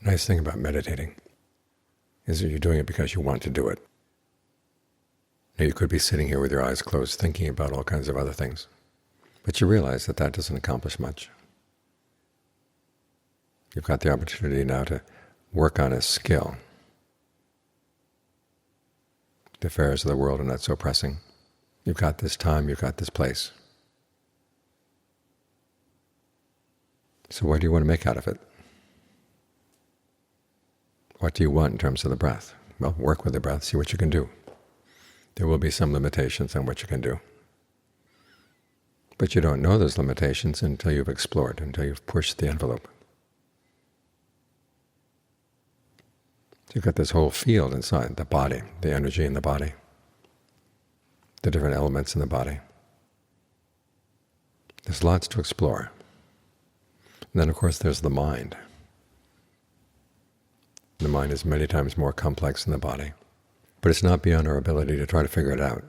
The nice thing about meditating is that you're doing it because you want to do it. Now, you could be sitting here with your eyes closed thinking about all kinds of other things, but you realize that that doesn't accomplish much. You've got the opportunity now to work on a skill. The affairs of the world are not so pressing. You've got this time, you've got this place. So what do you want to make out of it? What do you want in terms of the breath? Well, work with the breath, see what you can do. There will be some limitations on what you can do. But you don't know those limitations until you've explored, until you've pushed the envelope. So you've got this whole field inside the body, the energy in the body, the different elements in the body. There's lots to explore. And then, of course, there's the mind. The mind is many times more complex than the body, but it's not beyond our ability to try to figure it out.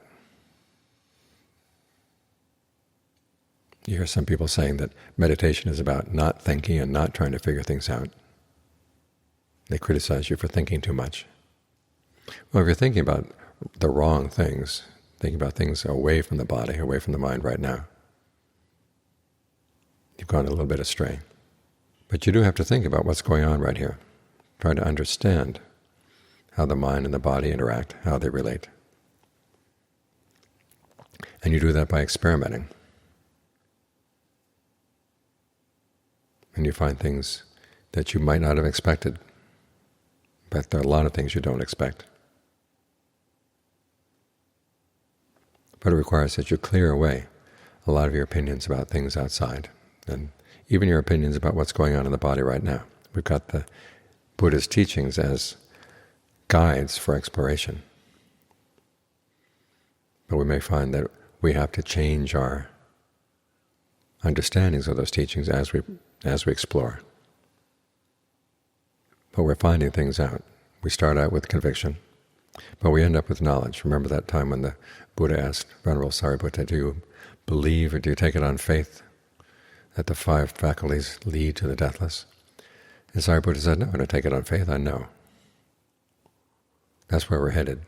You hear some people saying that meditation is about not thinking and not trying to figure things out. They criticize you for thinking too much. Well, if you're thinking about the wrong things, thinking about things away from the body, away from the mind right now, you've gone a little bit astray. But you do have to think about what's going on right here. Try to understand how the mind and the body interact, how they relate. And you do that by experimenting. And you find things that you might not have expected, but there are a lot of things you don't expect. But it requires that you clear away a lot of your opinions about things outside, and even your opinions about what's going on in the body right now. We've got the Buddha's teachings as guides for exploration. But we may find that we have to change our understandings of those teachings as we explore. But we're finding things out. We start out with conviction, but we end up with knowledge. Remember that time when the Buddha asked Venerable Sariputta, do you believe or do you take it on faith that the 5 faculties lead to the deathless? And Sariputta said, no, I don't take it on faith, I know. That's where we're headed.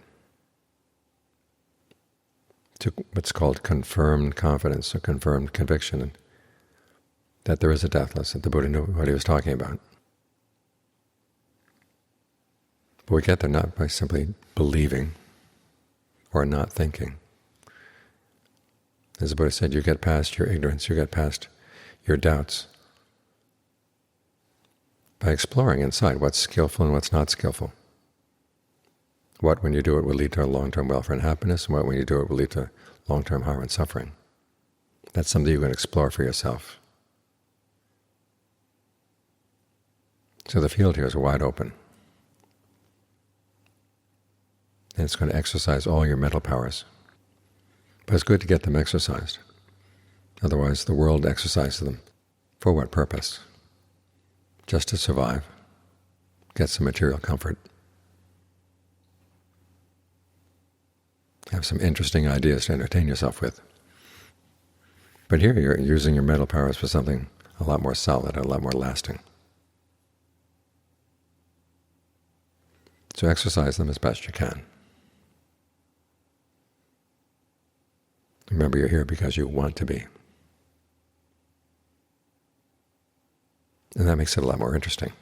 To what's called confirmed confidence or confirmed conviction, that there is a deathless, that the Buddha knew what he was talking about. But we get there not by simply believing or not thinking. As the Buddha said, you get past your ignorance, you get past your doubts by exploring inside what's skillful and what's not skillful. What, when you do it, will lead to long-term welfare and happiness, and what, when you do it, will lead to long-term harm and suffering. That's something you can explore for yourself. So the field here is wide open. And it's going to exercise all your mental powers. But it's good to get them exercised. Otherwise, the world exercises them. For what purpose? Just to survive, get some material comfort, have some interesting ideas to entertain yourself with. But here you're using your mental powers for something a lot more solid, a lot more lasting. So exercise them as best you can. Remember, you're here because you want to be. And that makes it a lot more interesting.